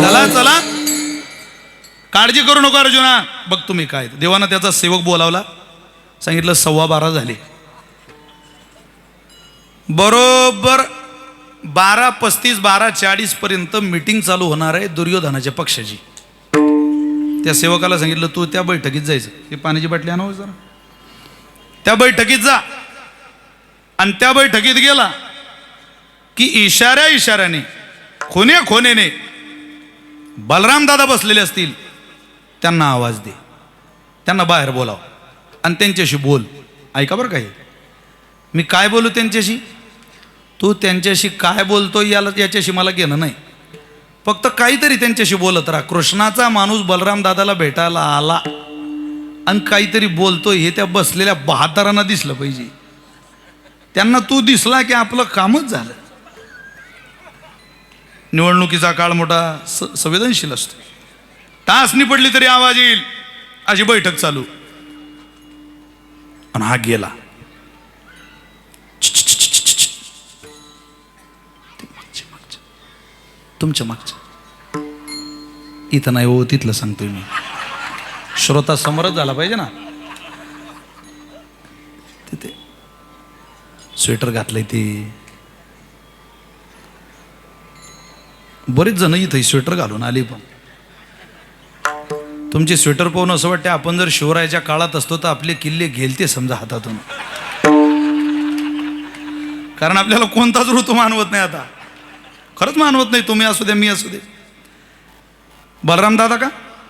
चला चला, काळजी करू नको अर्जुना. बघ तुम्ही काय, देवानं त्याचा सेवक बोलावला, सांगितलं 12:15 झाले. बरोबर 12:35 12:40 पर्यंत मीटिंग चालू होणार आहे दुर्योधनाच्या पक्षाची. त्या सेवकाला सांगितलं तू त्या बैठकीत जायचं, ही पाण्याची बाटली आणा जरा, त्या बैठकीत जा. आणि त्या बैठकीत गेला की इशाऱ्याने खोनेने बलराम दादा बसलेले असतील, त्यांना आवाज दे, त्यांना बाहेर बोलाव आणि त्यांच्याशी बोल. ऐका बरं काही, मी काय बोलू त्यांच्याशी, तू त्यांच्याशी काय बोलतो याच्याशी मला घेणं नाही, फक्त काहीतरी त्यांच्याशी बोलत राहा. कृष्णाचा माणूस बलराम दादाला भेटायला आला आणि काहीतरी बोलतोय हे त्या बसलेल्या बहादरांना दिसलं पाहिजे. त्यांना तू दिसला की आपलं कामच झालं. निवडणुकीचा काळ मोठा संवेदनशील असतो. टाचणी पडली तरी आवाज येईल अशी बैठक चालू. आणि हा गेला. तुमच्या मागच्या इथं नाही हो, तिथलं सांगतोय मी. श्रोता समरच झाला पाहिजे ना. तिथे स्वेटर घातलंय ते, बरेच जण इथं स्वेटर घालून आले. पण तुमचे स्वेटर पाहून असं वाटतं आपण जर शिवरायाच्या काळात असतो तर आपले किल्ले गेलते समजा हातातून. कारण आपल्याला कोणताच ऋतू मानवत नाही आता, खरंच मानवत नाही. तुम्ही असू द्या, मी असू दे. बलराम दादा का?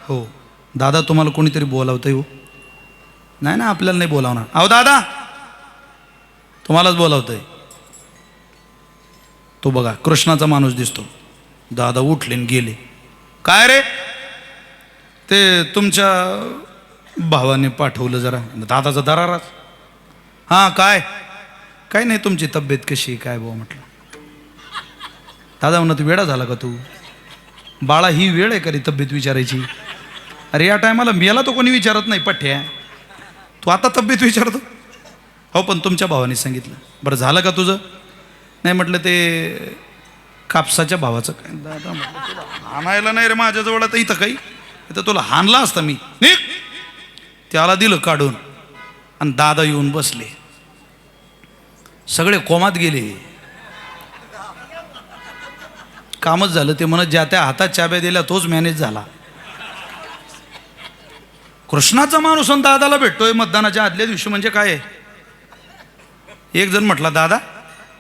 हो दादा, तुम्हाला कोणीतरी बोलावतंय. हो नाही ना, आपल्याला नाही बोलावणार. अहो दादा, तुम्हालाच बोलावतंय. तो बघा कृष्णाचा माणूस दिसतो. दादा उठले आणि गेले. काय रे, ते तुमच्या भावाने पाठवलं जरा. दादाचा दराराच. हां काय, काय नाही, तुमची तब्येत कशी काय भाऊ म्हटलं. दादा म्हणत वेळा झाला का तू, बाळा ही वेळ आहे का रे तब्येत विचारायची. अरे या टायमाला मेला तो कोणी विचारत नाही पठ्या, तू आता तब्येत विचारतो. हो पण तुमच्या भावाने सांगितलं. बरं झालं का तुझं. नाही म्हटलं ते कापसाच्या भावाचं काय. दादा म्हटलं तुला हाणायला नाही रे माझ्याजवळ आता इथं काही, तर तुला हाणला असता मी. निघ. त्याला दिलं काढून आणि दादा येऊन बसले. सगळे कोमात गेले. कामच झालं. ते म्हणत ज्या त्या हातात चाब्या दिल्या तोच मॅनेज झाला. कृष्णाचा माणूस आणि दादाला भेटतोय मतदानाच्या आदल्या दिवशी म्हणजे काय. एक जण म्हटला दादा,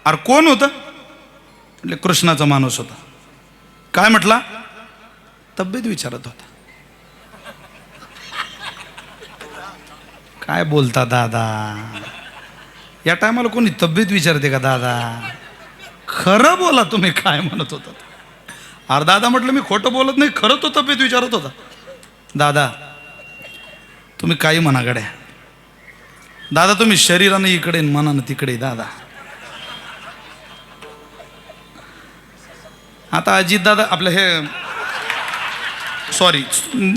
अरे कोण होतं. म्हणजे कृष्णाचा माणूस होता. काय म्हटला, तब्येत विचारत होता. काय बोलता दादा, या टायमाला कोणी तब्येत विचारते का दादा. खरं बोला तुम्ही काय म्हणत होता. अरे दादा म्हटलं मी खोटं बोलत नाही, खरं तो तब्येत विचारत होता. दादा तुम्ही काही म्हणा गड्या. दादा तुम्ही शरीरानं इकडे मनानं तिकडे. दादा आता अजित दादा आपलं हे सॉरी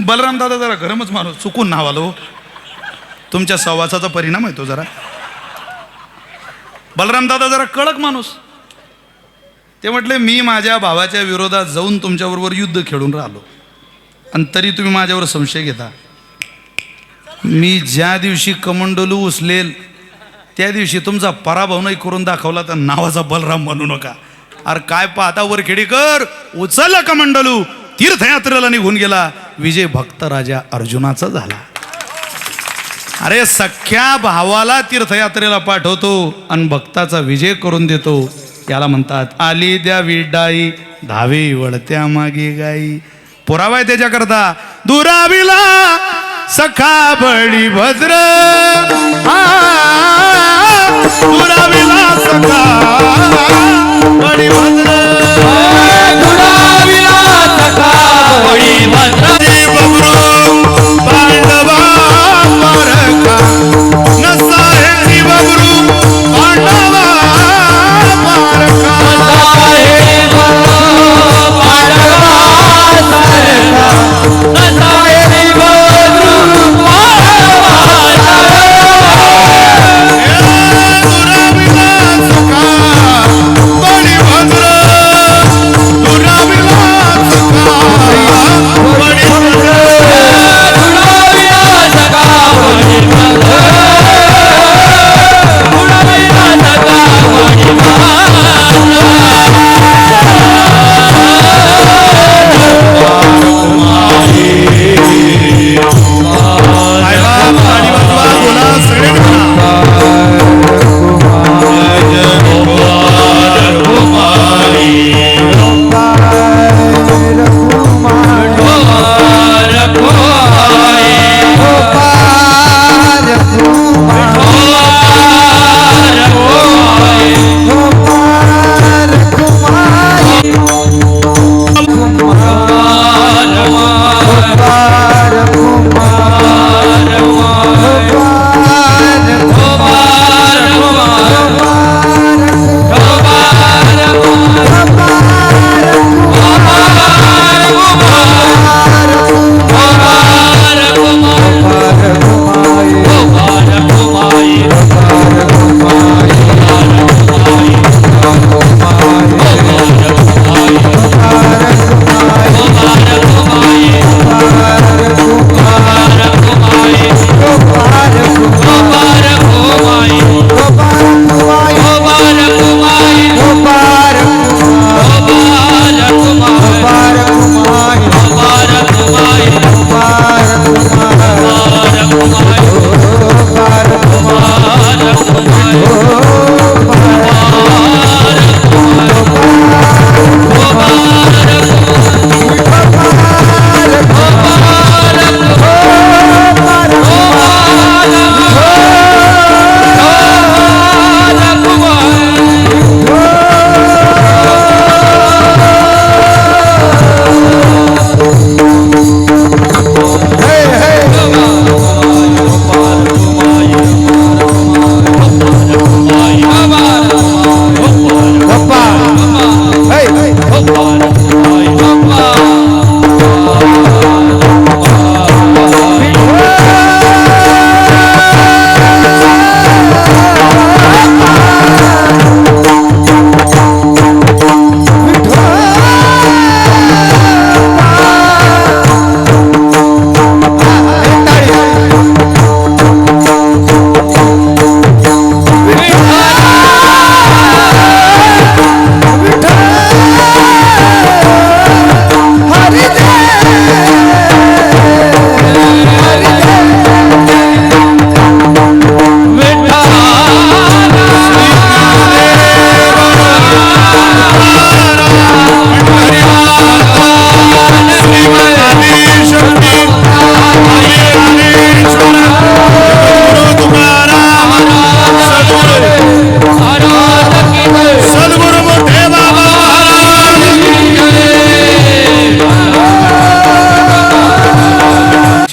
बलराम दादा जरा गरमच माणूस, चुकून नाव आलो. तुमच्या सहवासाचा परिणाम आहे तो जरा. बलराम दादा जरा कडक माणूस. ते म्हटले मी माझ्या भावाच्या विरोधात जाऊन तुमच्याबरोबर युद्ध खेळून राहिलो आणि तरी तुम्ही माझ्यावर संशय घेता. मी ज्या दिवशी कमंडलू उचलेल त्या दिवशी तुमचा पराभव नाही करून दाखवला तर नावाचा बलराम म्हणू नका. अरे काय पाहता वरखेडीकर, उचलला कमंडलू, तीर्थयात्रेला निघून गेला. विजय भक्त राजा अर्जुनाचा झाला. अरे सख्या भावाला तीर्थयात्रेला पाठवतो आणि भक्ताचा विजय करून देतो. याला म्हणतात आली द्या विडाई, धावे वळत्या मागे गाई. पुरावा आहे त्याच्याकरता. दुराविला सखा बळी भद्र, दुराविला सखा बळी भद्र, दुराविला सखा बळी भद्र. बबरू पांडवा परका नसा हे बबरू पांडवा परका हे पांडवा परका नसा हे बबरू पांडवा परका. दुराविला सखा बळी भद्र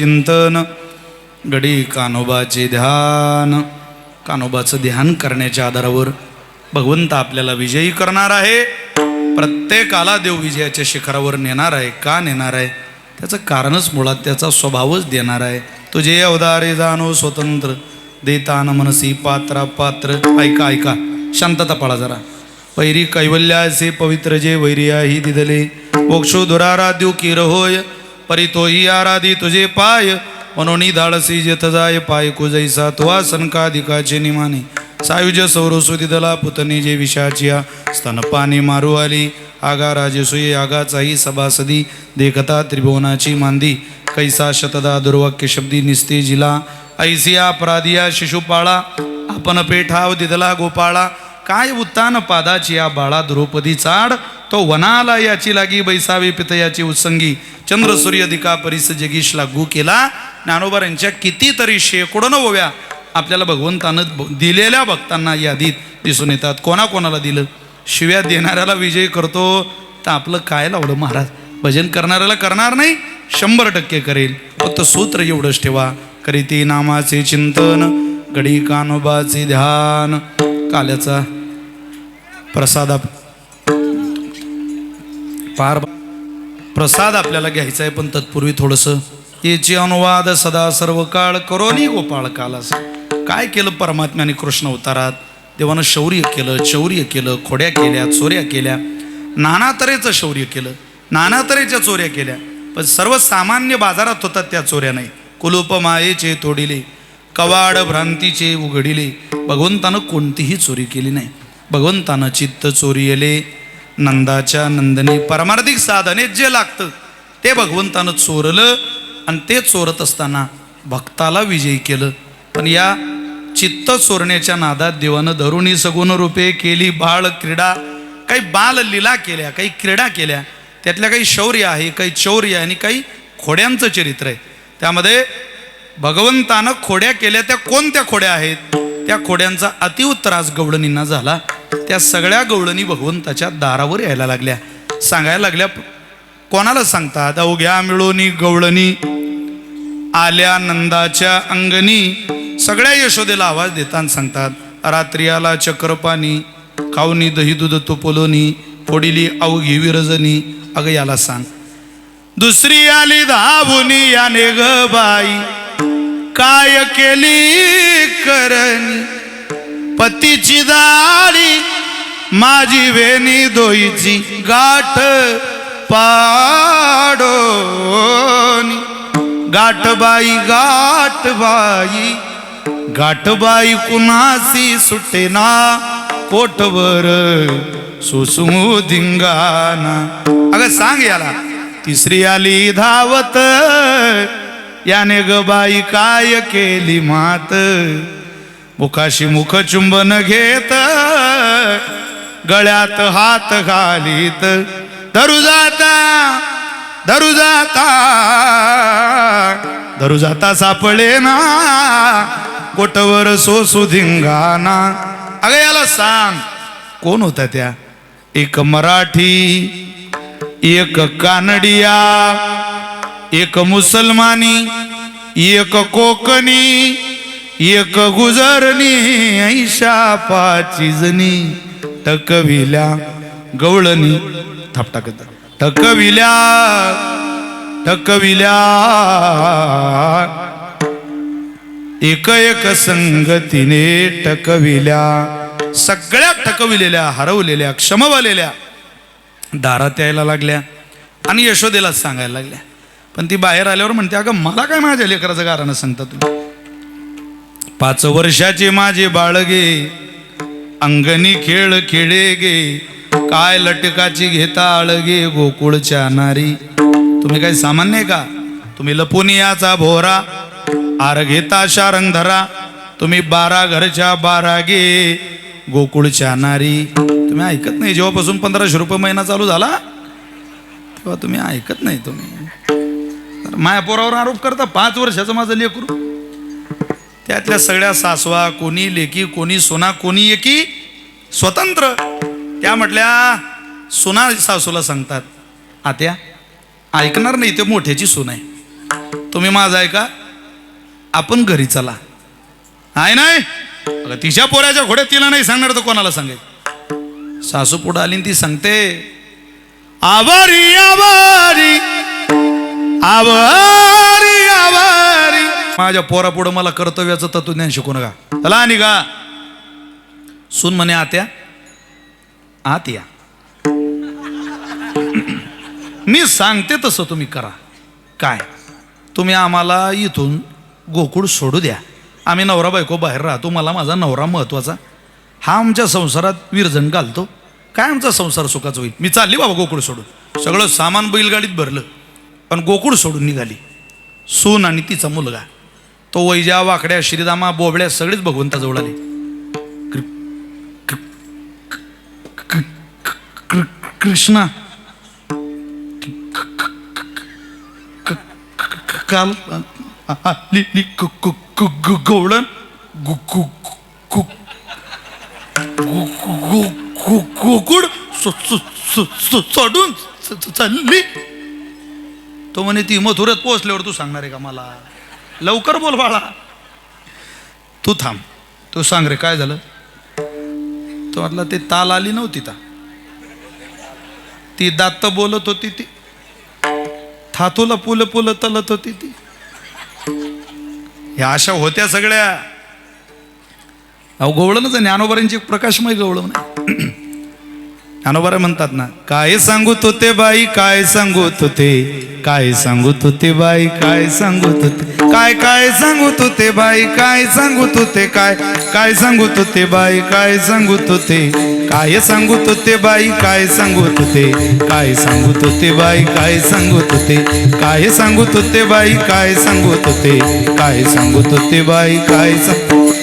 चिंतन गडी कान्होबाचे ध्यान. कान्होबाचं ध्यान करण्याच्या आधारावर भगवंत आपल्याला विजयी करणार आहे. प्रत्येकाला देव विजयाच्या शिखरावर नेणार आहे. का नेणार आहे? त्याचं कारणच मुळात त्याचा स्वभावच देणार आहे. तुझे अवतारे जाणो स्वतंत्र देतान मनसी पात्रा पात्र. ऐका ऐका, शांतता पाळा जरा. वैरी कैवल्याचे पवित्र जे वैरी ही दिदले मोक्षो दुराराध्यू किर होय परितोही आराधी तुझे पाय म्हणून धाडसी जेथ जाय पाय कुजैसा तुवा सनकाधिकाचे निमाने सायुज सौरसु दिदला पुतनी जे विषाचिया स्तनपाने मारू आली आगा राजेसुये आगाचाही सभासदी देखता त्रिभुवनाची मांदी कैसा शतदा दुर्वाक्य शब्दी निस्ते जिला ऐसिया अपराधिया शिशुपाळा आपण पेठाव दिदला गोपाळा काय उत्तान पादाची या बाळा द्रौपदी चाड तो वनाला याची लागी बैसावी पितयाची उत्संगी चंद्र सूर्य दिका परिस जगीश लागू केला. ज्ञानोबा यांच्या कितीतरी शेकडोनं ओव्या आपल्याला भगवंतानं दिलेल्या भक्तांना यादीत दिसून येतात. कोणाकोणाला दिलं? शिव्या देणाऱ्याला विजय करतो तर आपलं काय लावलं महाराज? भजन करणाऱ्याला करणार नाही, 100% करेल. फक्त सूत्र एवढंच ठेवा, करीती नामाचे चिंतन गडी कान्होबाचे ध्यान. काल्याचा प्रसाद प्रसाद आपल्याला घ्यायचा आहे, पण तत्पूर्वी थोडंसं याची अनुवाद सदा सर्व काळ करोनी गोपाळ कालास. काय केलं परमात्म्याने कृष्ण अवतारात? देवानं शौर्य केलं, चौर्य केलं, खोड्या केल्या, चोऱ्या केल्या, नाना तऱ्हेचं शौर्य केलं, नाना तऱ्हेच्या चोऱ्या केल्या. पण सर्वसामान्य बाजारात होतात त्या चोऱ्या नाही. कुलूप मायेचे तोडिले, कवाड भ्रांतीचे उघडिले. भगवंतानं कोणतीही चोरी केली नाही. भगवंतानं चित्त चोरियले नंदाच्या नंदनी. परमार्थिक साधनेत जे लागतं ते भगवंतानं चोरलं आणि ते चोरत असताना भक्ताला विजयी केलं. पण या चित्त चोरण्याच्या नादात देवानं धरुणी सगुण रूपे केली बाळ क्रीडा. काही बाल लीला केल्या, काही क्रीडा केल्या. त्यातल्या काही शौर्य आहे, काही चौर्य आहे आणि काही खोड्यांचं चरित्र आहे. त्यामध्ये भगवंतानं खोड्या केल्या. त्या कोणत्या खोड्या आहेत? त्या खोड्यांचा अतिव त्रास गवळणींना झाला. त्या सगळ्या गवळणी भगवंताच्या दारावर यायला लागल्या, सांगायला लागल्या. कोणाला सांगतात? अवघ्या मिळूनी गवळणी आल्या नंदाच्या अंगणी. सगळ्या यशोदेला आवाज देताना सांगतात, रात्री आला चक्रपाणी खाऊनी दही दूध तुपलोनी फोडिली अवघी विरजनी. अगं याला सांग. दुसरी आली धावुनी याने ग बाई काय केली करणी. पतीची दाढी माझी वेणी दोईची गाठ पाडोनी. गाठबाई गाठबाई गाठबाई कुणासी सुटेना कोठवर सुसुमू धिंगाणा. अगं सांग याला. तिसरी आली धावत याने ग बाई काय केली मात. मुखाशी मुख चुंबन घेत गळ्यात हात घालीत धरू जाता धरू जाता धरू जाता सापळे ना कोटवर सोसू धिंगाणा. अगं याला सांग कोण होता त्या? एक मराठी, एक कानडिया, एक मुसलमानी, एक कोकणी, एक गुजरणी. ऐशा पाची जणी टकविल्या गवळणी. थाप टाकत टकविल्या टकविल्या एक एक संगतीने टकविल्या. सगळ्या टकविलेल्या, हरवलेल्या, क्षमवलेल्या दारात यायला लागल्या आणि यशोदेला सांगायला लागल्या. पण ती बाहेर आल्यावर म्हणते, अगं मला काय माझ्या लेकराचं कारण सांगता तुम्ही? 5 वर्षाचे माझे बाळगे अंगणी खेळ खेळे गे काय लटकाची घेता आळगे गोकुळच्या नारी. तुम्ही काही सामान्य आहे का? तुम्ही लपुनियाचा भोरा आर घेता शारंग धरा. तुम्ही 12 घरच्या 12 गे गोकुळच्या नारी. तुम्ही ऐकत नाही. जेव्हापासून 1500 रुपये महिना चालू झाला तेव्हा तुम्ही ऐकत नाही. तुम्ही मायापोरावर आरोप करता 5 वर्षाचं माझं लेकरू. त्यातल्या सगळ्या सासवा, कोणी लेकी, कोणी सोना, कोणी एकी स्वतंत्र. त्या म्हटल्या सुना सासूला सांगतात, आत्या ऐकणार नाही, ते मोठ्याची सून आहे. तुम्ही माझा आहे का, आपण घरी चला. आहे नाही अगं, तिच्या पोऱ्याच्या घोड्यात तिला नाही सांगणार तर कोणाला सांगेल. सासू पुढे आली ती सांगते, आवारी आवारी आवारी आवारी. माझ्या पोरा पुढं मला कर्तव्याचं तत्वज्ञान शिकू नका. चला निघा. सून म्हणे, आत्या आत या, मी सांगते तसं तुम्ही करा. काय तुम्ही आम्हाला इथून गोकुळ सोडू द्या. आम्ही नवरा बायको बाहेर राहतो, मला माझा नवरा महत्वाचा, हा आमच्या संसारात विरजण घालतो, काय आमचा संसार सुखाचा होईल. मी चालली बाबा गोकुळ सोडून. सगळं सामान बैलगाडीत भरलं, पण गोकुळ सोडून निघाली. सून आणि तिचा मुलगा, तो वैजा वाकड्या श्रीदामा बोबड्या सगळेच भगवंताजवळ आले. कृष्णा काल गवळण गोकुळ सोडून चालली. तो म्हणे, ती मथुऱ्यात पोहोचल्यावर तू सांगणार आहे का मला. लवकर बोल बाळा, तू थांब, तू सांग रे काय झालं. तो म्हटला, ते ताल आली नव्हती ता, ती दात बोलत होती, ती थातूला पुल पुल तलत होती ती. ह्या अशा होत्या सगळ्या. अहो गवळणच ज्ञानोबारांची प्रकाशमय गवळण. ज्ञानोबारा म्हणतात ना, काय सांगू तो ते बाई, काय सांगू तो ते, काय सांगू तो ते बाई, काय सांगू तो ते, काय काय सांगू तो ते बाई, काय सांगू तो ते, काय काय सांगू तो ते बाई, काय सांगू तो ते, काय सांगू तो ते बाई, काय सांगू तो ते, काय सांगू तो ते बाई, काय सांगू तो ते, काय सांगू तो ते बाई, काय सांगू तो ते, काय सांगू तो ते बाई, काय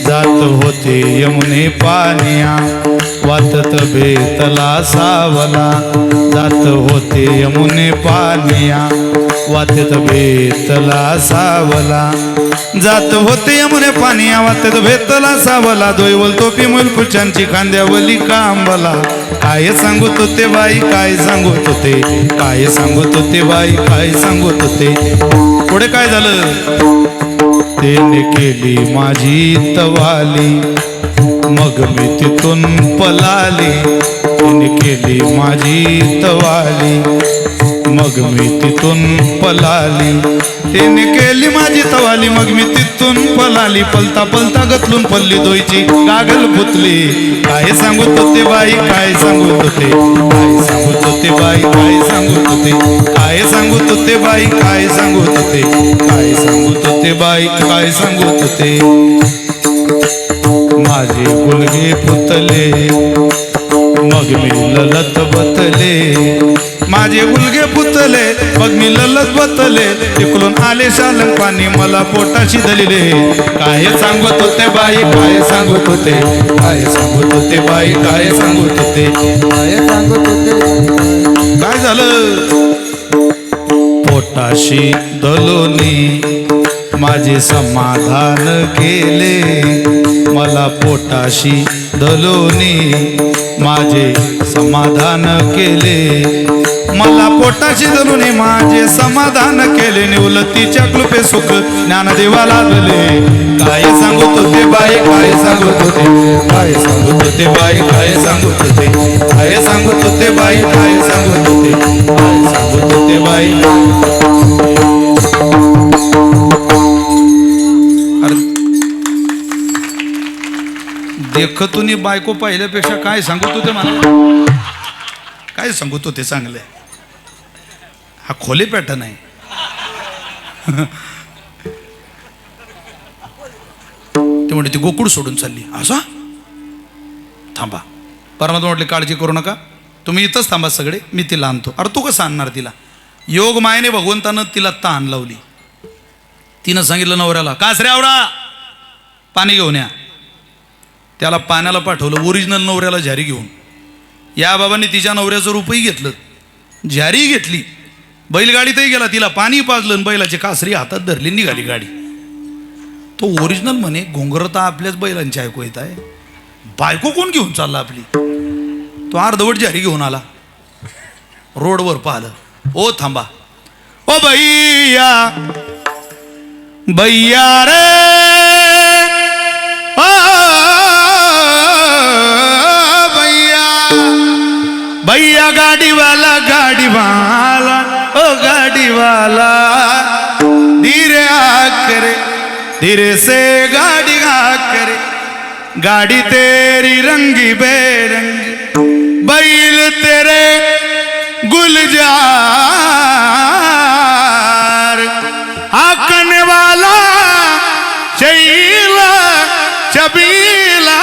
जात होते यमुने पानिया, वातत बेतला सावला. जात होते यमुने पानिया, वातत बेतला सावला. जात होते यमुने पानिया, वातत बेतला सावला. दोयवल टोपी मुलकुचांची खांद्यावली कांबला. काय सांगू तो ते बाई, काय सांगू तो ते, काय सांगू तो ते बाई, काय सांगू तो ते. पुढे काय झालं. तेने केली माझी तवाली, मग मी तिथून पलाली. तिने केली माझी तवाली, मग मी तिथून पलाली. तिने केली माझी तवाली, मग मी तिथून पलाली. पलता पलता गतलून पल्ली दोयची गागल पुतली. काय सांगू तो ते बाई, काय सांगू तो ते, काय सांगू तो ते बाई, काय सांगू तो ते, काय सांगू तो ते बाई, काय सांगू तो ते, काय सांगू तो ते बाई, काय सांगू तो ते. माझे गुलगे पुतले, मग मी ललत बतले. माझे गुलगे पुतले, मग मी ललत बतले. तिकडून आले शालन पाणी, मला पोटाशी धलिले. काय सांगत होते बाई, काय सांगत होते, काय सांगत होते बाई, काय सांगत होते, काय सांगत होते. काय झालं. पोटाशी दलोनी माझे समाधान केले. मला पोटाशी दलोनी माझे समाधान केले. मला पोटाशी धरून माझे समाधान केले. निवलतीच्या कृपे सुख ज्ञानदेवाला दिले. काय सांगत होते बाई, काय सांगत होते, काय सांगत होते बाई, काय सांगत होते, काय सांगत होते बाई, काय सांगत होते, काय सांगत होते बाई. देखतुनी बायको पाहिल्यापेक्षा काय सांगत होते मला, काय सांगत होते चांगले. हा खोले पॅटर्न आहे. ते म्हणते ती गोकुळ सोडून चालली. असा थांबा. परमात्मा म्हटले, काळजी करू नका, तुम्ही इथंच थांबा सगळे, मी तिला आणतो. अरे तू कसं आणणार तिला. योग मायने भगवंतानं तिला ताण लावली. तिनं सांगितलं नवऱ्याला, कास रे आवरा, पाणी घेऊन या. त्याला पाण्याला पाठवलं. ओरिजिनल नवऱ्याला झारी घेऊन. या बाबांनी तिच्या नवऱ्याचं रूपही घेतलं, झारी घेतली, बैलगाडीतही गेला, तिला पाणी पाजलं, बैलाची कासरी हातात धरली, निघाली गाडी. तो ओरिजिनल म्हणे, घोंगरता आपल्याच बैलांची ऐकू येत आहे, बायको कोण घेऊन चालला आपली. तो अर्धवट झारी घेऊन आला, रोडवर पाहिलं. ओ थांबा, ओ भैया भैया रे ओ भैया भैया गाड़ी वाला ओ गाड़ी वाला धीरे आकर धीरे से गाड़ी आकर गाड़ी तेरी रंगी बेरंगी बैल तेरे गुलजार आकने वाला चैला चबीला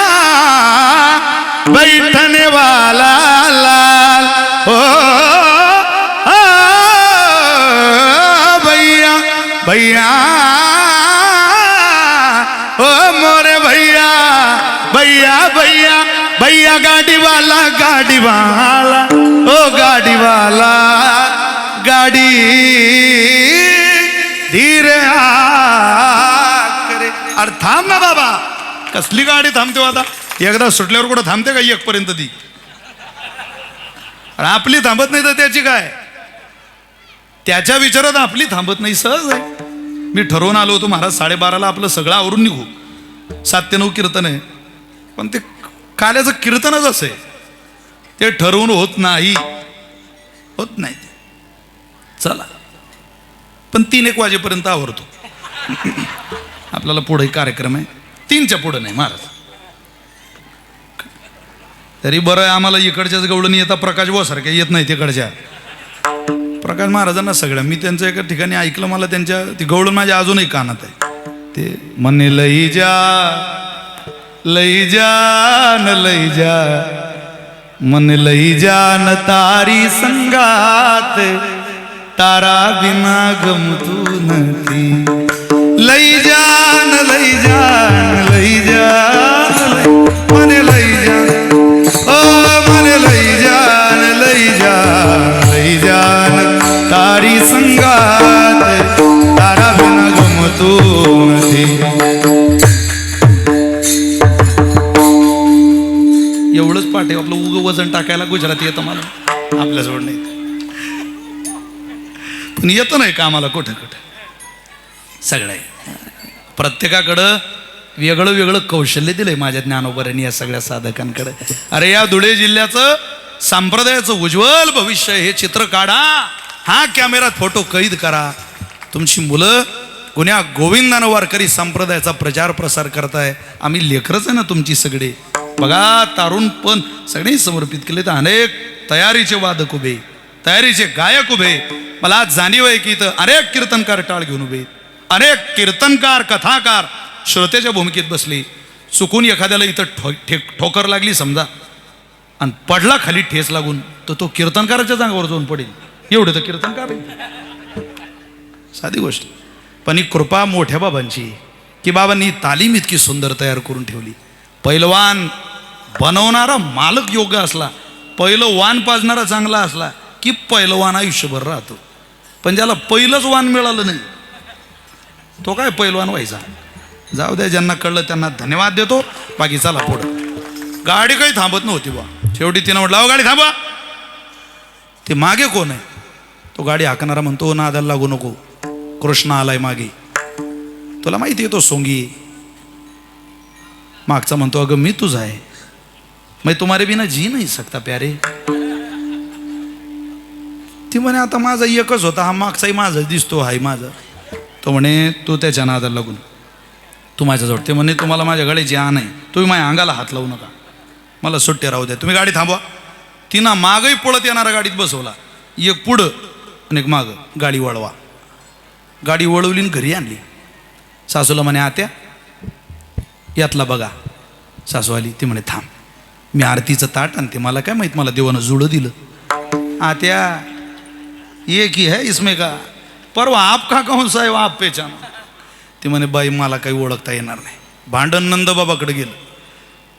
बैठने वाला लाल ओ भैया भैया ओ मोरे भैया भैया भैया भैया गाड़ी वाला ओ गाड़ी वाला गाडी धीरे करे. अरे थांब ना बाबा, कसली गाडी थांबते आता? एकदा सुटल्यावर कुठं थांबते का? एक पर्यंत ती आपली थांबत नाही तर त्याची काय? त्याच्या विचारात आपली थांबत नाही. सहज आहे. मी ठरवून आलो होतो महाराज 12:30ला आपलं सगळं आवरून निघू. 7 ते 9 कीर्तन आहे, पण ते काल्याचं कीर्तनच असं आहे, ते ठरवून होत नाही. चला, पण 3-1 वाजेपर्यंत आवरतो. आपल्याला पुढे कार्यक्रम आहे, 3च्या पुढे नाही महाराज. तरी बरं आहे आम्हाला इकडच्याच गवळणी येतात, प्रकाश भाऊ सारख्या येत नाही तिकडच्या. प्रकाश महाराजांना सगळ्या मी त्यांचं एका ठिकाणी ऐकलं, मला त्यांच्या ती गवळण माझ्या अजूनही कानात आहे. ते म्हणे लई जा मन लई जान तारी संगात तारा बिना गमतू नथी. लई जान मने लई जान ओ मने लई जान तारी संगात तारा बिना गमतू नथी. एवढंच पाठ आहे आपलं. उगं वजन टाकायला गुजराती येतं मला, आपल्याजवळ नाही. पण येतं नाही का आम्हाला कुठं सगळं आहे. प्रत्येकाकडं वेगळं वेगळं कौशल्य दिलंय माझ्या ज्ञानोबरांनी या सगळ्या साधकांकडे. अरे या धुळे जिल्ह्याचं संप्रदायाचं उज्ज्वल भविष्य, हे चित्र काढा, हा कॅमेऱ्यात फोटो कैद करा. तुमची मुलं गुन्ह्या गोविंदानं वारकरी संप्रदायाचा प्रचार प्रसार करताय. आम्ही लेकरच आहे ना तुमची सगळे. बघा तारुण पण सगळे समर्पित केले. तर अनेक तयारीचे वादक उभे, तयारीचे गायक उभे. मला आज जाणीव आहे की इथं अनेक कीर्तनकार टाळ घेऊन उभे, अनेक कीर्तनकार कथाकार श्रोत्याच्या भूमिकेत बसले. चुकून एखाद्याला इथं ठोकर लागली समजा आणि पडला खाली ठेस लागून, तर तो कीर्तनकाराच्या जागावर जाऊन पडेल. एवढं तर कीर्तनकार आहे, साधी गोष्ट. पण ही कृपा मोठ्या बाबांची की बाबांनी तालीम इतकी सुंदर तयार करून ठेवली. पैलवान बनवणारा मालक योग्य असला, पहिलं वान पाजणारा चांगला असला की पैलवान आयुष्यभर राहतो. पण ज्याला पहिलंच वान मिळालं नाही तो काय पैलवान व्हायचा? जाऊ द्या, ज्यांना कळलं त्यांना धन्यवाद देतो. बाकी चला पुढं. गाडी काही थांबत नव्हती बा. शेवटी तिनं म्हटलं, अहो गाडी थांबा. ते मागे कोण आहे? तो गाडी हाकणारा म्हणतो, नादाला लागू नको, कृष्ण आलाय मागे. तुला माहिती आहे तो सोंगी. मागचा म्हणतो, अगं मी तुझा आहे, मैं तुम्हारे बिना जी नाही सकता प्यारे. ती म्हणे, आता माझा एकच होता, हा मागचाही माझा दिसतो, हाय माझा. तो म्हणे, तू त्याच्या नादाला लागून तू माझ्याजवळ. ते म्हणे, तुम्हाला माझ्या गाडीची आण आहे, तुम्ही माझ्या अंगाला हात लावू नका, मला सुट्टी राहू द्या, तुम्ही गाडी थांबवा. तिनं मागही पळत येणारा गाडीत बसवला, एक पुढं आणि एक मागं. गाडी वळवा. गाडी वळवली आणि घरी आणली. सासूला म्हणे, आत्या यातला बघा. सासू आली. ती म्हणे, थांब, मी आरतीचं ताट आणते, मला काय माहित, मला देवानं जुळं दिलं. आत्या एक ही है इसमें का, परवा आप का कौन सा है आप पेचाना. ती म्हणे, बाई मला काही ओळखता येणार नाही. भांडण नंदबाबाकडे गेलं.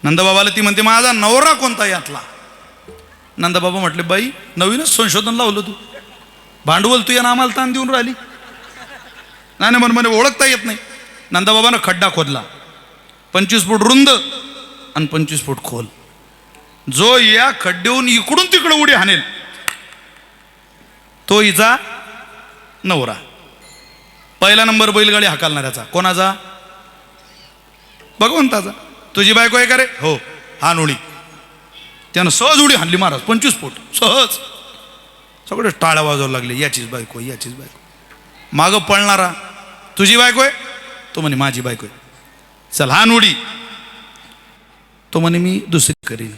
नंदबाबाला ती म्हणते, माझा नवरा कोणता यातला? नंदबाबा म्हटले, बाई नवीनच संशोधन लावलं तू, भांडवल तू या आम्हाला ताण देऊन राहिली. नाही म्हणे, म्हणे ओळखता येत नाही. नंदबाबानं खड्डा खोदला, 25 फूट रुंद आणि 25 फूट खोल. जो या खड्ड्याहून इकडून तिकडे उडी हाणेल तो हिचा नवरा. पहिला नंबर बैलगाडी हाकालणाऱ्याचा कोणाचा? भगवंताचा. तुझी बायको आहे का रे? हो. हा नोळी. त्यानं सहज उडी हाणली महाराज, 25 फूट सहज. सगळे टाळ्या वाजवायला लागले, याचीच बायको, याचीच बायको. मागं पळणारा, तुझी बायको आहे? तो म्हणे माझी बायको आहे. चल हा नोडी. तो म्हणे मी दुसरी करीन.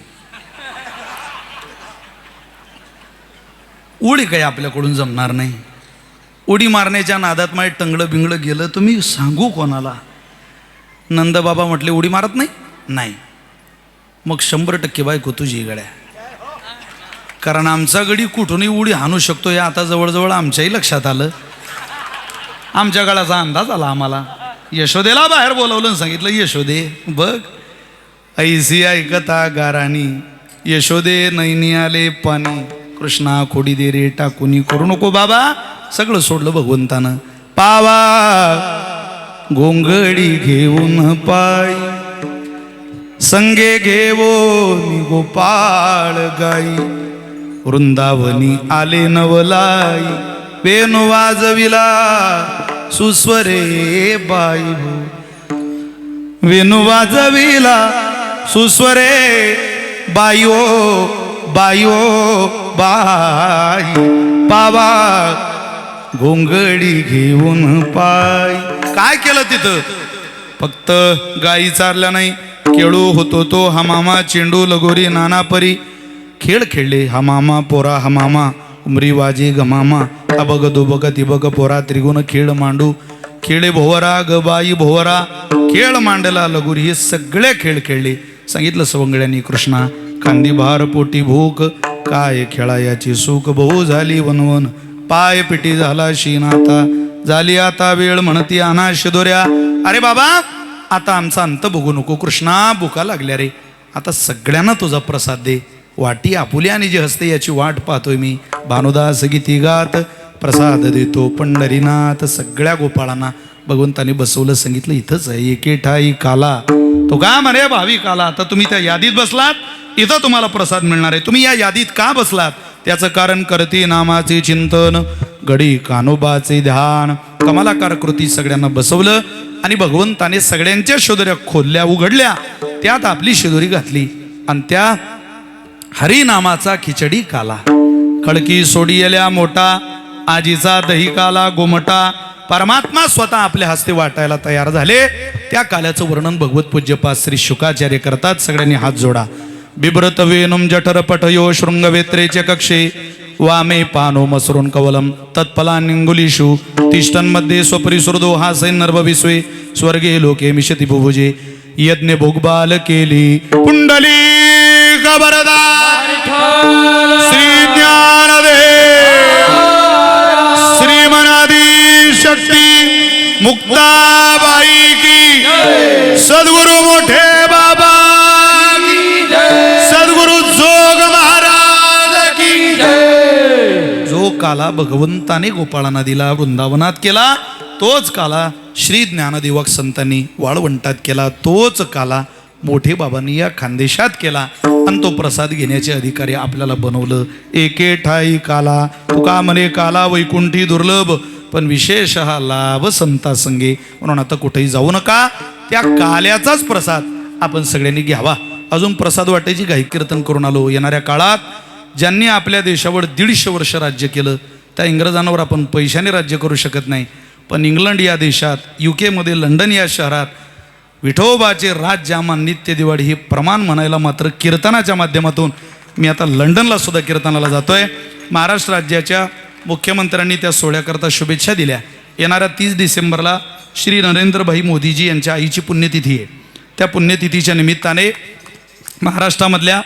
उडी काही आपल्याकडून जमणार नाही. उडी मारण्याच्या नादात माझे टंगडं बिंगडं गेलं, तुम्ही सांगू कोणाला? नंदबाबा म्हटले उडी मारत नाही. नाही. मग 100% बायको तुझी गड्या. कारण आमचा गडी कुठूनही उडी हाणू शकतो हे आता जवळजवळ आमच्याही लक्षात आलं. आमच्या गळाचा अंदाज आला आम्हाला. यशोदेला बाहेर बोलावलं आणि सांगितलं, यशोदे बघ ऐसी ऐकता गाराणी, यशोदे नैनी आले पाणी, कृष्णा खोडी दे रे टाकुनी, करू नको बाबा. सगळं सोडलं भगवंतानं. पावा गोंगडी घेऊन पायी, संगे घेवो गोपाळ गाई, वृंदावनी आले नवलाई, वेणू वाजविला सुस्वरे बाई हो, वेणू वाजविला सुस्वरे बाई ओ बाई ओ बाई, पावा घोंगडी घेऊन पाय. काय केलं तिथं? फक्त गाई चारल्या नाही, खेळू होतो तो हमामा, चेंडू लगोरी नाना परी खेळ खेळले. हमामा पोरा हमामा, उमरी वाजे गमामा, अबग दुबग तिबग पोरा, त्रिगुण खेळ मांडू, खेळे भोवरा ग बाई भोवरा, खेळ मांडला लगोरी. हे सगळे खेळ खेळले. सांगितलं सवंगड्यांनी कृष्णा, कांदी भार पोटी भूक, काय खेळायाची सुख, बहु झाली वनवन, पाय पिटी झाला शीनाता, झाली आता वेळ म्हणती अनाश दोऱ्या. अरे बाबा आता आमचा अंत बघू नको कृष्णा, भुका लागल्या रे. आता सगळ्यांना तुझा प्रसाद दे. वाटी आपुल्या आणि जे हसते याची वाट पाहतोय मी. भानुदास गीती गात प्रसाद देतो पंढरीनाथ. सगळ्या गोपाळांना भगवंतानी बसवलं. सांगितलं इथंच आहे एके ठाई काला. तो का म्हणे भावी काला. आता तुम्ही त्या यादीत बसलात, इथं तुम्हाला प्रसाद मिळणार आहे. तुम्ही या यादीत का बसलात? त्याचं कारण करती नामाचे चिंतन, गडी कानोबाचे ध्यान. कमालाकार कृती सगळ्यांना बसवलं आणि भगवंताने सगळ्यांच्या शिदोऱ्या खोलल्या, उघडल्या. त्यात आपली शिदोरी घातली आणि त्या हरिनामाचा खिचडी काला. खडकी सोडियल्या मोठा, आजीचा दही काला गोमटा. परमात्मा स्वतः आपल्या हस्ते वाटायला तयार झाले. त्या काल्याचं वर्णन भगवत पूज्यपाद श्री शुकाचार्य करतात. सगळ्यांनी हात जोडा. बिभ्रत वेणुम जठर पठयो शृंगवेत्रेचे कक्षे, वामे पानो मसरून कवलम तत्फला निंगुलीषु, तिष्ठन्मध्ये स्वपरिसुरदो हासैन नर्भविस्वे, स्वर्गे लोके मिशति बुभुजे, यज्ञ भोगबाल केली. पुंडली गबरदा श्री ज्ञानदेव श्रीमनादी शक्ती मुक्ताबाई की, सद्गुरु मोठे बाबा की, सद्गुरु जोग महाराज की. जो काला भगवंताने गोपाळांना दिला, वृंदावनात केला, तोच काला श्री ज्ञानदेवक संतांनी वाळवंटात केला. तोच काला मोठे बाबांनी या खानदेशात केला. आणि तो प्रसाद घेण्याचे अधिकारी आपल्याला बनवलं. एके ठाई काला. तुका म्हणे काला वैकुंठी दुर्लभ, पण विशेष हा लाभ संता संगे. म्हणून आता कुठेही जाऊ नका. त्या काल्याचाच प्रसाद आपण सगळ्यांनी घ्यावा. अजून प्रसाद वाटायची घाई कीर्तन करून आलो. येणाऱ्या काळात ज्यांनी आपल्या देशावर 150 वर्ष राज्य केलं, त्या इंग्रजांवर आपण पैशाने राज्य करू शकत नाही. पण इंग्लंड या देशात, UK मध्ये लंडन या शहरात विठोबाचे राज्यामान नित्य दिवाळी हे प्रमाण म्हणायला मात्र कीर्तनाच्या माध्यमातून मी आता लंडनला सुद्धा कीर्तनाला जातोय. महाराष्ट्र राज्याच्या मुख्यमंत्र्यांनी त्या सोहळ्याकरता शुभेच्छा दिल्या. येणाऱ्या 30 डिसेंबरला श्री नरेंद्रभाई मोदीजी यांच्या आईची पुण्यतिथी आहे. त्या पुण्यतिथीच्या निमित्ताने महाराष्ट्रामधल्या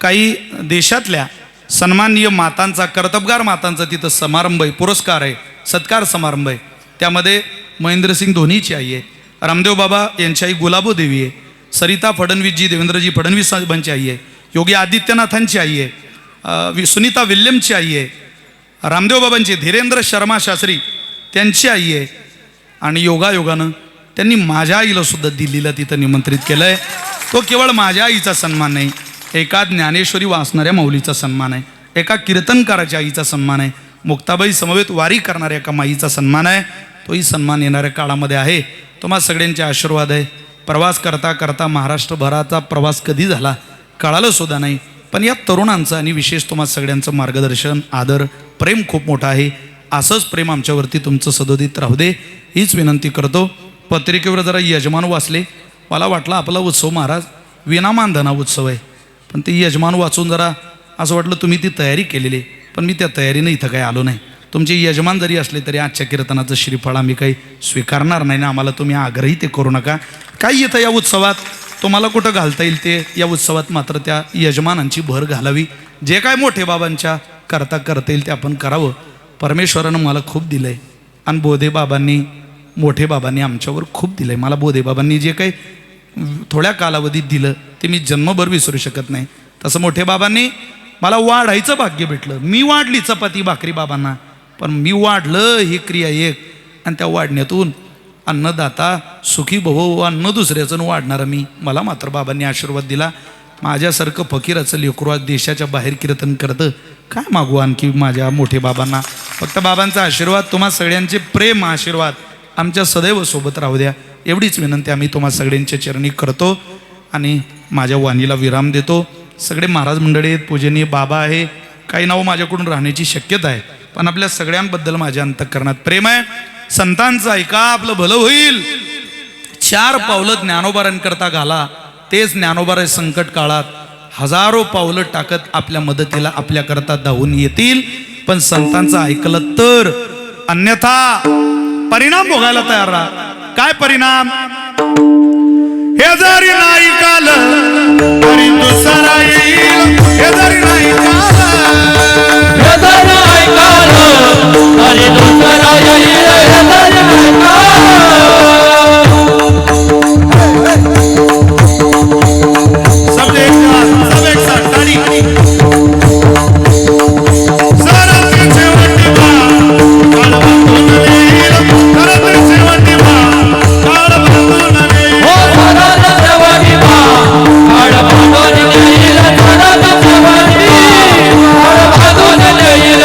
काही देशातल्या सन्माननीय मातांचा, कर्तबगार मातांचा तिथं समारंभ आहे, पुरस्कार आहे, सत्कार समारंभ आहे. त्यामध्ये महेंद्रसिंग धोनीची आई आहे, रामदेव बाबा यांची आई गुलाबो देवी आहे, सरिता फडणवीसजी देवेंद्रजी फडणवीस साहेबांची आई आहे, योगी आदित्यनाथांची आई आहे, सुनीता विल्यमची आई आहे, रामदेव बाबांची धीरेंद्र शर्मा शास्त्री त्यांची आई आहे. आणि योगायोगानं त्यांनी माझ्या आईला सुद्धा दिल्लीला तिथं निमंत्रित केलं आहे. तो केवळ माझ्या आईचा सन्मान नाही, एका ज्ञानेश्वरी वाचणाऱ्या माऊलीचा सन्मान आहे, एका कीर्तनकाराच्या आईचा सन्मान आहे, मुक्ताबाई समवेत वारी करणाऱ्या एका माईचा सन्मान आहे. तोही सन्मान येणाऱ्या काळामध्ये आहे. तुम्हा सगळ्यांचे आशीर्वाद आहे. प्रवास करता करता महाराष्ट्रभराचा प्रवास कधी झाला कळालं सुद्धा नाही. पण या तरुणांचं आणि विशेष तुम्हा सगळ्यांचं मार्गदर्शन, आदर, प्रेम खूप मोठं आहे. असंच प्रेम आमच्यावरती तुमचं सदोदित राहू दे हीच विनंती करतो. पत्रिकेवर जरा यजमान वाचले. मला वाटलं आपला उत्सव महाराज विनामानधना उत्सव आहे, पण ते यजमान वाचून जरा असं वाटलं तुम्ही ती तयारी केलेली. पण मी त्या तयारीनं इथं काही आलो नाही. तुमचे यजमान जरी असले तरी आजच्या कीर्तनाचं श्रीफळ आम्ही काही स्वीकारणार नाही ना. आम्हाला तुम्ही आग्रही ते करू नका. काही येतं या उत्सवात तुम्हाला कुठं घालता येईल ते या उत्सवात मात्र त्या यजमानांची भर घालावी. जे काय मोठे बाबांच्या करता येईल ते आपण करावं. परमेश्वरानं मला खूप दिलं आहे आणि बोधे बाबांनी, मोठे बाबांनी आमच्यावर खूप दिलं आहे. मला बोधे बाबांनी जे काही थोड्या कालावधीत दिलं ते मी जन्मभर विसरू शकत नाही. तसं मोठे बाबांनी मला वाढायचं भाग्य भेटलं. मी वाढली चपाती भाकरी बाबांना, पण मी वाढलं ही क्रिया एक, आणि त्या वाढण्यातून अन्नदाता सुखी भव, अन्न दुसऱ्याचं वाढणारा मी. मला मात्र बाबांनी आशीर्वाद दिला. माझ्यासारखं फकीराचं लेकरू आज देशाच्या बाहेर कीर्तन करतं, काय मागू आणखी माझ्या मोठे बाबांना. फक्त बाबांचा आशीर्वाद, तुम्हा सगळ्यांचे प्रेम आशीर्वाद आमच्या सदैव सोबत राहू द्या एवढीच विनंती आम्ही तुम्हा सगळ्यांच्या चरणी करतो आणि माझ्या वाणीला विराम देतो. सगळे महाराज मंडळी आहेत, पूजनीय बाबा आहे. काही नावं माझ्याकडून राहण्याची शक्यता आहे, पण आपल्या सगळ्यांबद्दल माझ्या अंतःकरणात प्रेम आहे. संतांचं ऐका, आपलं भलं होईल. 4 पावलं ज्ञानोबारांकरता घाला, तेच ज्ञानोबार संकट काळात हजारो पावलं टाकत आपल्या मदतीला आपल्याकरता धावून येतील. पण संतांचं ऐकलं तर, अन्यथा परिणाम भोगायला तयार राहा. काय परिणाम? हे जरी नाही काल तरी दुसरा येईल. हे जरी नाही काल, हे जरी नाही काल तरी दुसरा येईल. हे जरी नाही सब एक साथ ताली. सरात्री शेवटी बा काळ बांधून येईल. सरात्री शेवटी बा काळ बांधून येईल. हो सरात शेवटी बा काळ बांधून येईल. सरात शेवटी काळ बांधून येईल.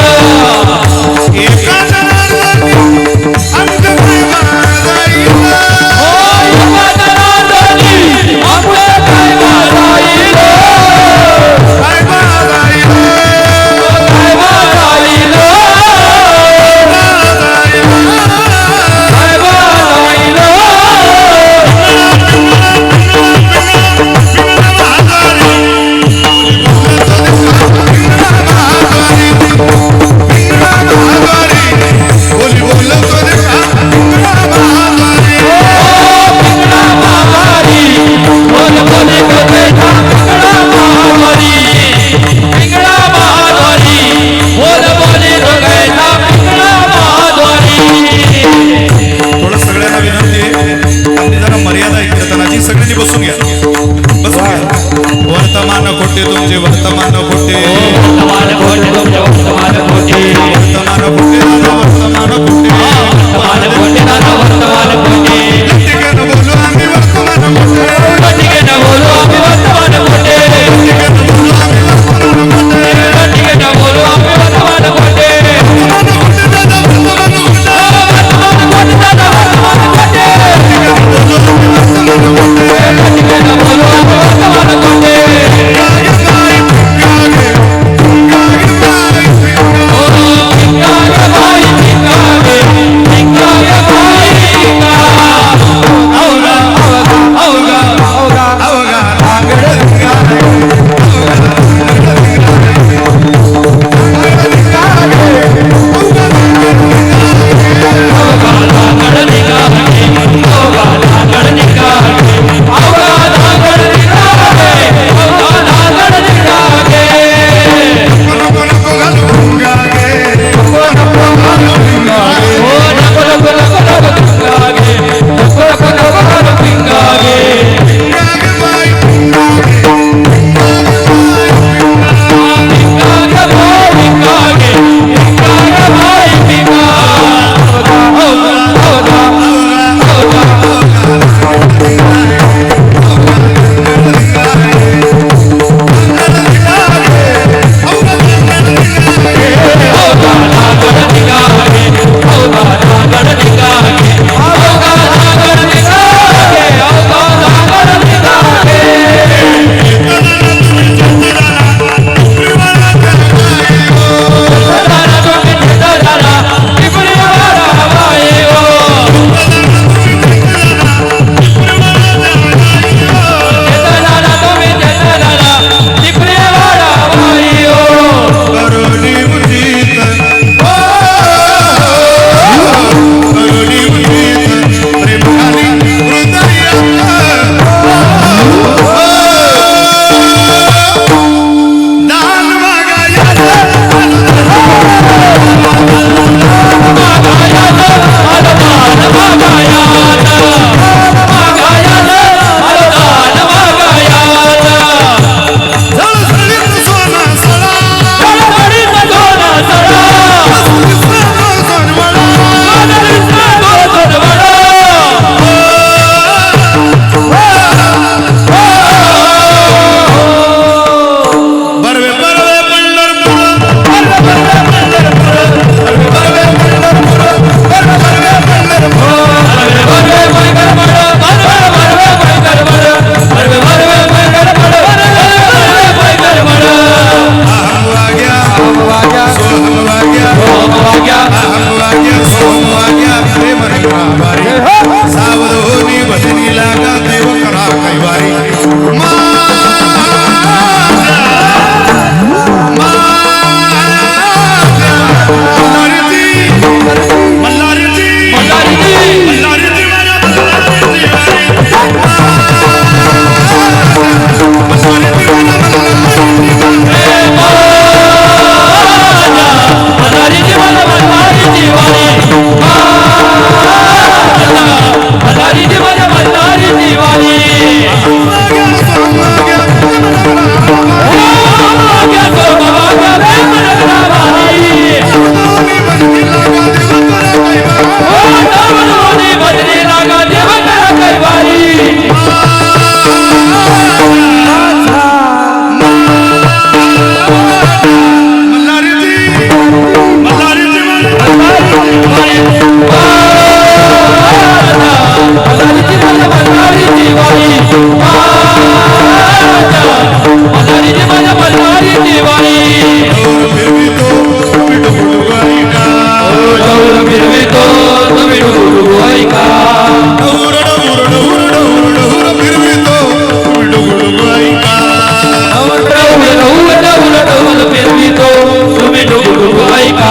ऐका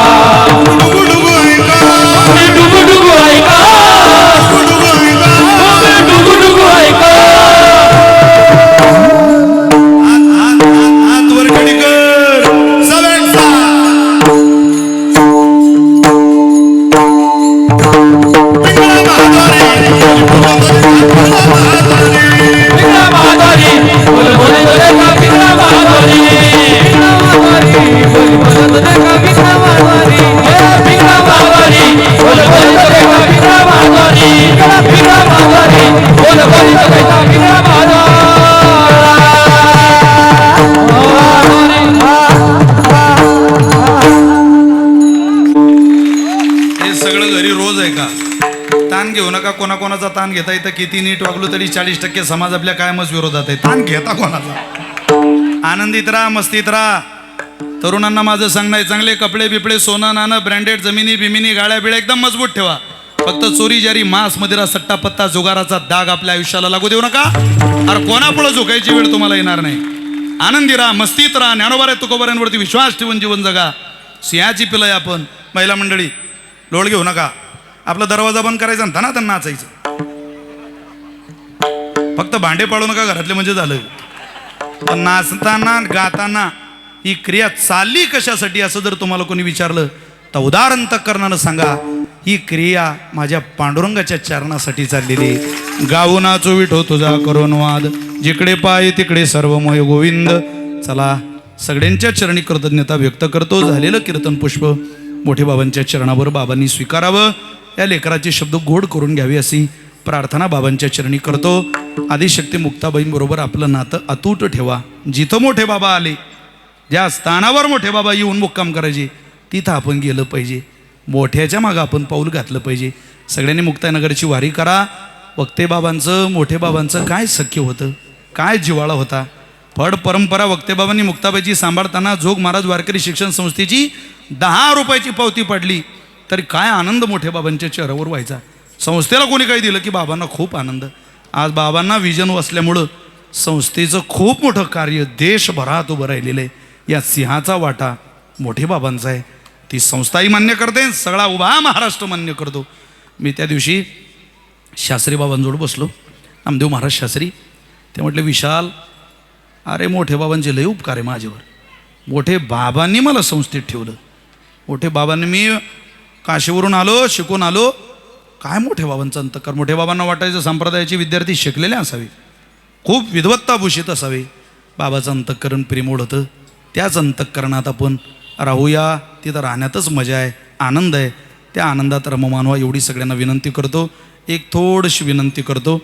डुगू डुगू ऐका डुगू डुगू ऐका डुगू ऐका डुगू डुगू ऐका हात वर कडी कर सवेक्षा पिंगळा महाद्वारी बोल बोल तुझे का पिंगळा महाद्वारी पिंगळा महाद्वारी बोल बोल तुझे का पिंगळा महाद्वारी पिंगळा महाद्वारी बोल बोल तुझे का पिंगळा महाद्वारी पिंगळा महाद्वारी बोल बोल तुझे का पिंगळा महाद्वारी हे सगळं घरी रोज आहे का ताण घेऊ नका कोणाकोणाचा ताण घेता येतं किती नीट वागलो तरी 40% समाज आपल्या कायमच विरोधात आहे ताण घेता कोणाचा आनंदीत राहा मस्तीत राहा तरुणांना माझं सांगणं आहे चांगले कपडे बिपडे सोनं नाणं ब्रँडेड जमिनी बिमिनी गाड्या बिड्या एकदम मजबूत ठेवा फक्त चोरी जारी मांस मदिरा सट्टा पत्ता जुगाराचा दाग आपल्या आयुष्याला लागू देऊ नका अरे कोणापुढं झोकायची वेळ तुम्हाला येणार नाही आनंदी राहा मस्तीत राहा ज्ञानोबा तुकोबाऱ्यांवरती विश्वास ठेवून जीवन जगा सिंहाची पिलं आहे आपण महिला मंडळी लोळ घेऊ नका आपला दरवाजा बंद करायचा ना त्यांना नाचायचं फक्त भांडे पाडू नका घरातले म्हणजे झालं पण नाचताना गाताना ही क्रिया चालली कशासाठी असं जर तुम्हाला कोणी विचारलं तर उदाहरण करणारं सांगा ही क्रिया माझ्या पांडुरंगाच्या चरणासाठी चाललेली गाऊ नाचो विठो तुझा करून वाद जिकडे पाय तिकडे सर्वमय गोविंद चला सगळ्यांच्या चरणी कृतज्ञता व्यक्त करतो झालेलं कीर्तन पुष्प मोठे बाबांच्या चरणावर बाबांनी स्वीकारावं या लेकराचे शब्द गोड करून घ्यावे अशी प्रार्थना बाबांच्या चरणी करतो आदिशक्ती मुक्ताबाईंबरोबर आपलं नातं अतूट ठेवा जिथं मोठे बाबा आले ज्या स्थानावर मोठे बाबा येऊन मुक्काम करायचे तिथं आपण गेलं पाहिजे मोठ्याच्या मागं आपण पाऊल घातलं पाहिजे सगळ्यांनी मुक्ताईनगरची वारी करा वक्ते बाबांचं मोठे बाबांचं काय सख्य होतं काय जिव्हाळा होता फड परंपरा वक्ते बाबांनी मुक्ताबाईची सांभाळताना जोग महाराज वारकरी शिक्षण संस्थेची 10 रुपयाची पावती पडली तरी काय आनंद मोठे बाबांच्या चेहऱ्यावर व्हायचा संस्थेला कोणी काही दिलं की बाबांना खूप आनंद आज बाबांना विजन असल्यामुळं संस्थेचं खूप मोठं कार्य देशभरात उभं राहिलेलं आहे या सिंहाचा वाटा मोठे बाबांचा आहे ती संस्थाही मान्य करते सगळा उभा महाराष्ट्र मान्य करतो मी त्या दिवशी शास्त्री बाबांजवळ बसलो नामदेव महाराज शास्त्री ते म्हटले विशाल अरे मोठे बाबांचे लय उपकार आहे माझ्यावर मोठे बाबांनी मला संस्थेत ठेवलं मोठे बाबांनी मी काशीवरून आलो शिकून आलो काय मोठे बाबांचं अंतःकर मोठे बाबांना वाटायचं संप्रदायाचे विद्यार्थी शिकलेले असावे खूप विद्वत्ताभूषित असावे बाबाचं अंतःकरण प्रेमोड होतं त्याच अंतःकरणात आपण राहूया तिथं राहण्यातच मजा आहे आनंद आहे त्या आनंदात रममानवा एवढी सगळ्यांना विनंती करतो एक थोडीशी विनंती करतो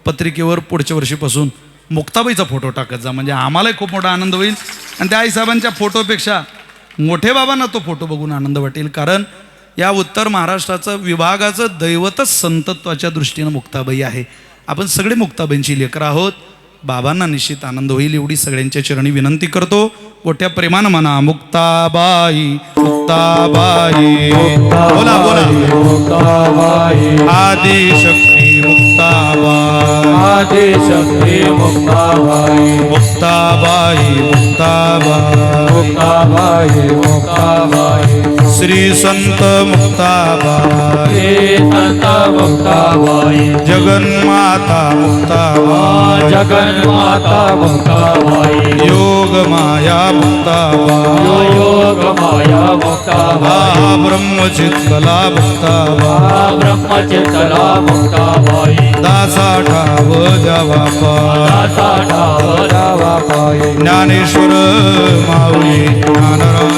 पत्रिकेवर पुढच्या वर्षीपासून मुक्ताबाईचा फोटो टाकत जा म्हणजे आम्हालाही खूप मोठा आनंद होईल आणि त्या आईसाहेबांच्या फोटोपेक्षा मोठे बाबांना तो फोटो बघून आनंद वाटेल कारण या उत्तर महाराष्ट्राचं विभागाचं दैवतच संतत्वाच्या दृष्टीनं मुक्ताबाई आहे आपण सगळे मुक्ताबाईंची लेकरं आहोत बाबांना निश्चित आनंद होईल एवढी सगळ्यांच्या चरणी विनंती करतो मोठ्या प्रेमानं म्हणा मुक्ताबाई मुक्ताबाई बोला बोला मुक्ताबाई आदिशक्ती मुक्ताबाई आदिशक्ती मुक्ताबाई मुक्ताबाई मुक्ताबाई मुक्ताबाई मुक्ताबाई श्री संत मुक्ताबाई श्री संत मुक्ताबाई जगन्माता मुक्ताबाई जगन्माता मुक्ताबाई योग माया मुक्ताबाई योग माया मुक्ताबाई ब्रह्मचित्कला मुक्ताबाई ब्रह्मचित्तला मुक्ताबाई दासा ठाव जावा पाय ज्ञानेश्वर माऊली ज्ञानराज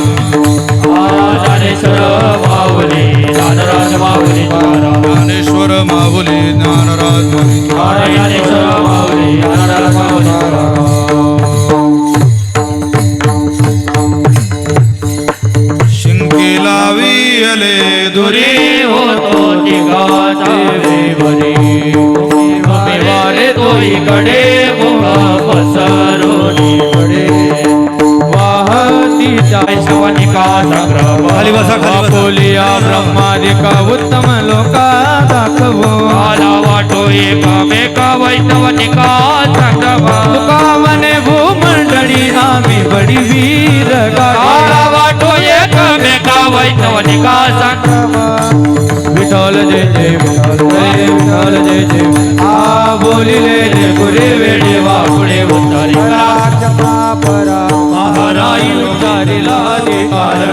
ज्ञानेश्वर माऊली ज्ञानराज माऊली ज्ञानेश्वर माऊली ज्ञानराज ज्ञानेश्वर माऊली ज्ञानराज माऊली शिंके लावी अले दुरी होतो तिघाचा देवरी वारे तोईकडे मुगा पसरोनी कडे वाहती शवनिका संग्रह खाली बसा, खाली बसा. बोलिया ब्रह्मादिका उत्तम लोका दाखवो आला वाटो एकामेका वैतवनिका संग्रह तुकावने भूमंडळी आम्ही बडी वीर आला वाटो एकामेका वैत जय जय विठ्ठल जय जय आ बोलिले जे पुरे वेडे वापुडे उतारी महाराई उतारिला अधिकार